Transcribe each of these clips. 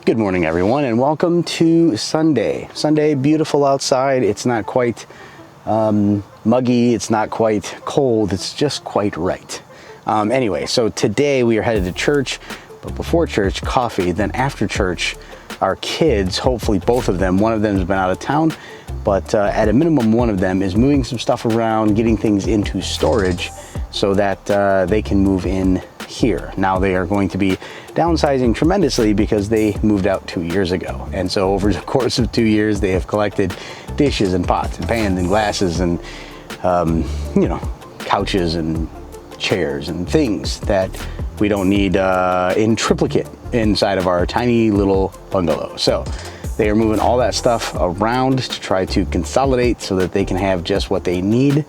Good morning, everyone, and welcome to Sunday. Sunday, beautiful outside. It's not quite muggy. It's not quite cold. It's just quite right. Anyway, so today we are headed to church, but before church, coffee. Then after church, our kids, hopefully both of them, one of them has been out of town, but at a minimum, one of them is moving some stuff around, getting things into storage so that they can move in here. Now they are going to be downsizing tremendously because they moved out 2 years ago. And so over the course of 2 years, they have collected dishes and pots and pans and glasses and, couches and chairs and things that we don't need in triplicate inside of our tiny little bungalow. So they are moving all that stuff around to try to consolidate so that they can have just what they need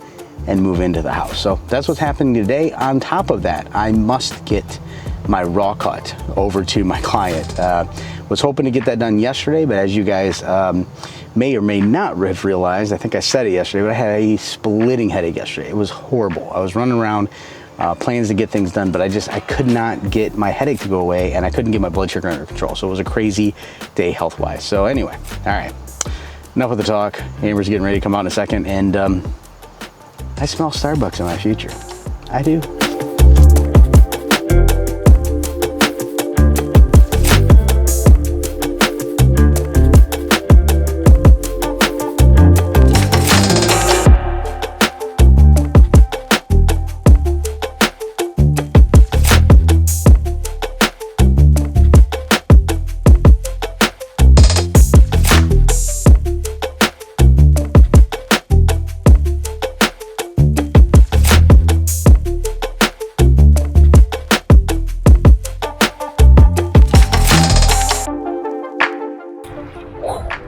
and move into the house. So that's what's happening today. On top of that, I must get my raw cut over to my client. Was hoping to get that done yesterday, but as you guys may or may not have realized, I think I said it yesterday, but I had a splitting headache yesterday. It was horrible. I was running around, plans to get things done, but I could not get my headache to go away, and I couldn't get my blood sugar under control. So it was a crazy day health-wise. So anyway, all right, enough of the talk. Amber's getting ready to come out in a second, and I smell Starbucks in my future. I do.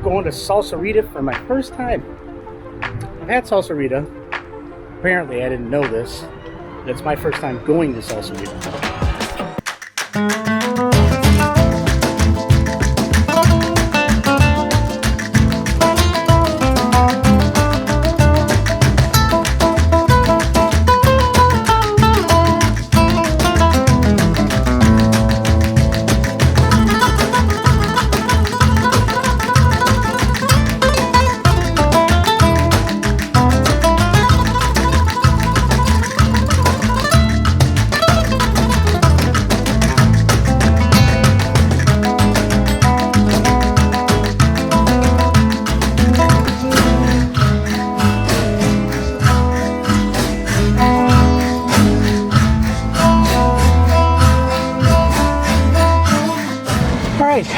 Going to Salsarita for my first time. I've had Salsarita. Apparently I didn't know this, but it's my first time going to Salsarita.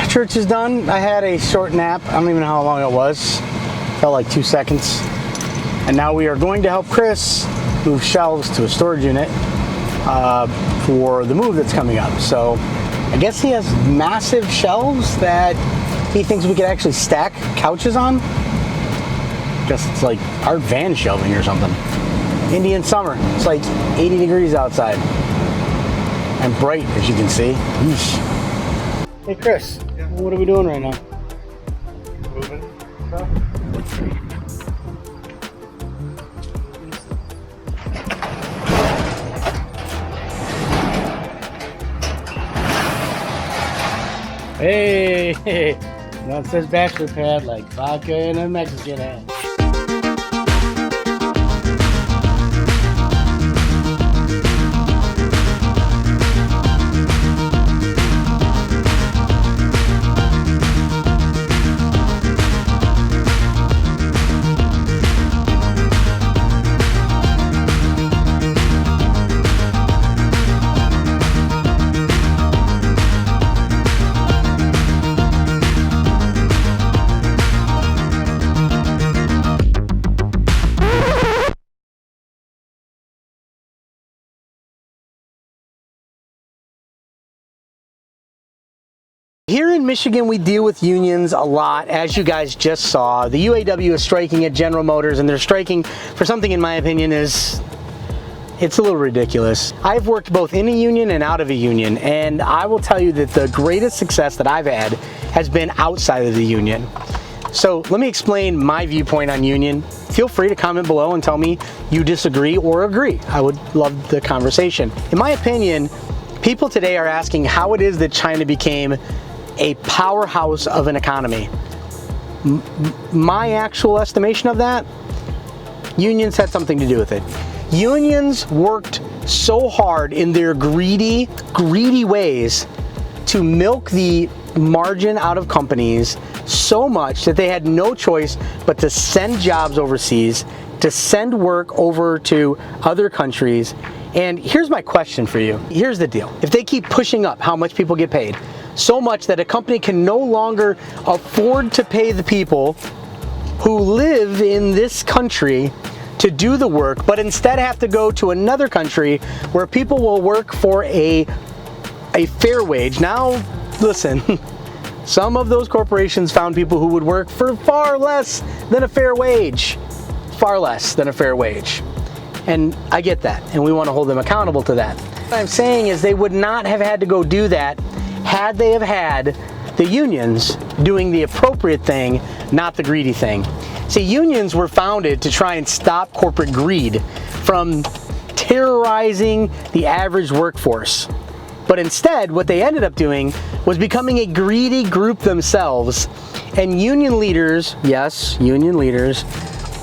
Church is done. I had a short nap. I don't even know how long it was. Felt like 2 seconds. And now we are going to help Chris move shelves to a storage unit for the move that's coming up. So I guess he has massive shelves that he thinks we could actually stack couches on. Guess it's like art van shelving or something. Indian summer. It's like 80 degrees outside. And bright, as you can see. Yeesh. Hey Chris, what are we doing right now? Moving stuff. Hey, now it says bachelor pad like vodka in a Mexican hat. Here in Michigan, we deal with unions a lot, as you guys just saw. The UAW is striking at General Motors, and they're striking for something, in my opinion, it's a little ridiculous. I've worked both in a union and out of a union, and I will tell you that the greatest success that I've had has been outside of the union. So let me explain my viewpoint on union. Feel free to comment below and tell me you disagree or agree. I would love the conversation. In my opinion, people today are asking how it is that China became a powerhouse of an economy. My actual estimation of that, unions had something to do with it. Unions worked so hard in their greedy ways to milk the margin out of companies so much that they had no choice but to send jobs overseas, to send work over to other countries. And here's my question for you. Here's the deal. If they keep pushing up how much people get paid, so much that a company can no longer afford to pay the people who live in this country to do the work, but instead have to go to another country where people will work for a fair wage. Now, listen, some of those corporations found people who would work for far less than a fair wage. Far less than a fair wage. And I get that, and we want to hold them accountable to that. What I'm saying is they would not have had to go do that had they have had the unions doing the appropriate thing, not the greedy thing. See, unions were founded to try and stop corporate greed from terrorizing the average workforce. But instead, what they ended up doing was becoming a greedy group themselves. And union leaders, yes, union leaders,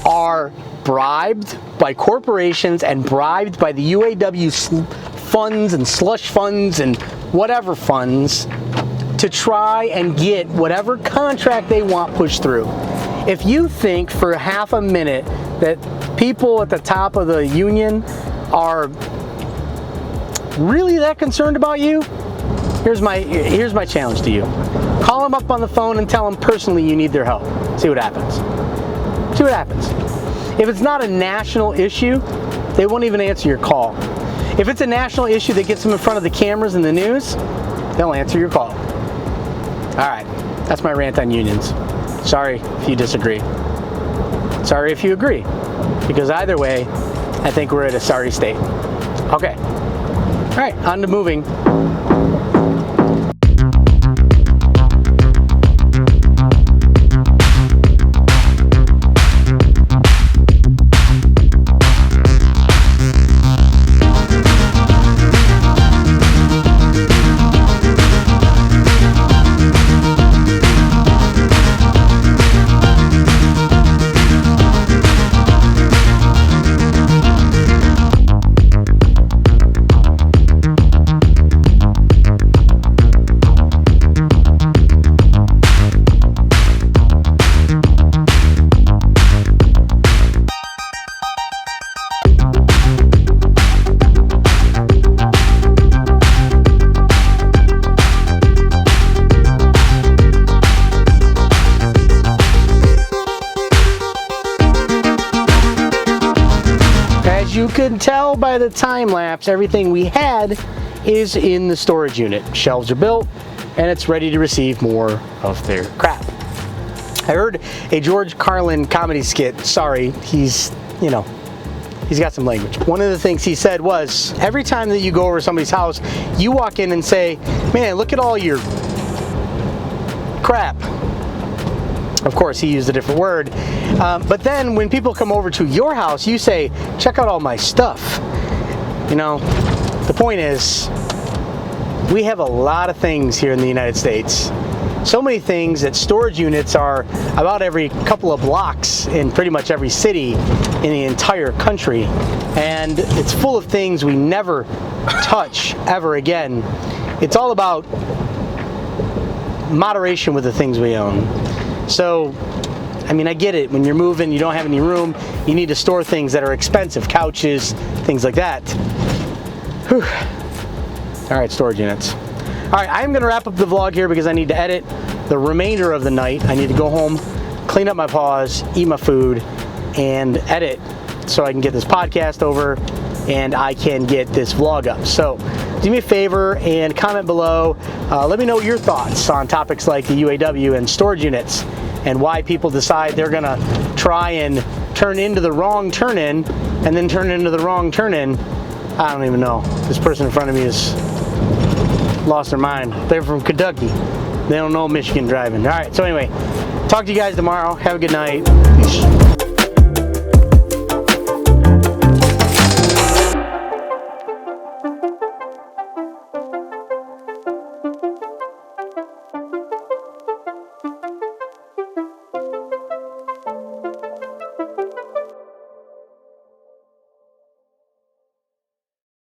are bribed by corporations and bribed by the UAW funds and slush funds and whatever funds to try and get whatever contract they want pushed through. If you think for half a minute that people at the top of the union are really that concerned about you, here's my challenge to you. Call them up on the phone and tell them personally you need their help. See what happens. See what happens. If it's not a national issue, they won't even answer your call. If it's a national issue that gets them in front of the cameras and the news, they'll answer your call. All right, that's my rant on unions. Sorry if you disagree. Sorry if you agree. Because either way, I think we're at a sorry state. Okay. All right, on to moving. You can tell by the time lapse, everything we had is in the storage unit. Shelves are built and it's ready to receive more of their crap. I heard a George Carlin comedy skit. Sorry, he's got some language. One of the things he said was, every time that you go over somebody's house, you walk in and say, man, look at all your crap. Of course, he used a different word. But then when people come over to your house, you say, check out all my stuff. You know, the point is, we have a lot of things here in the United States. So many things that storage units are about every couple of blocks in pretty much every city in the entire country. And it's full of things we never touch ever again. It's all about moderation with the things we own. So, I mean, I get it. When you're moving, you don't have any room. You need to store things that are expensive, couches, things like that. Whew. All right, storage units. All right, I'm going to wrap up the vlog here because I need to edit the remainder of the night. I need to go home, clean up my paws, eat my food, and edit so I can get this podcast over and I can get this vlog up. So do me a favor and comment below. Let me know your thoughts on topics like the UAW and storage units and why people decide they're going to try and turn into the wrong turn-in and then turn into the wrong turn-in. I don't even know. This person in front of me has lost their mind. They're from Kentucky. They don't know Michigan driving. All right, so anyway, talk to you guys tomorrow. Have a good night. Peace.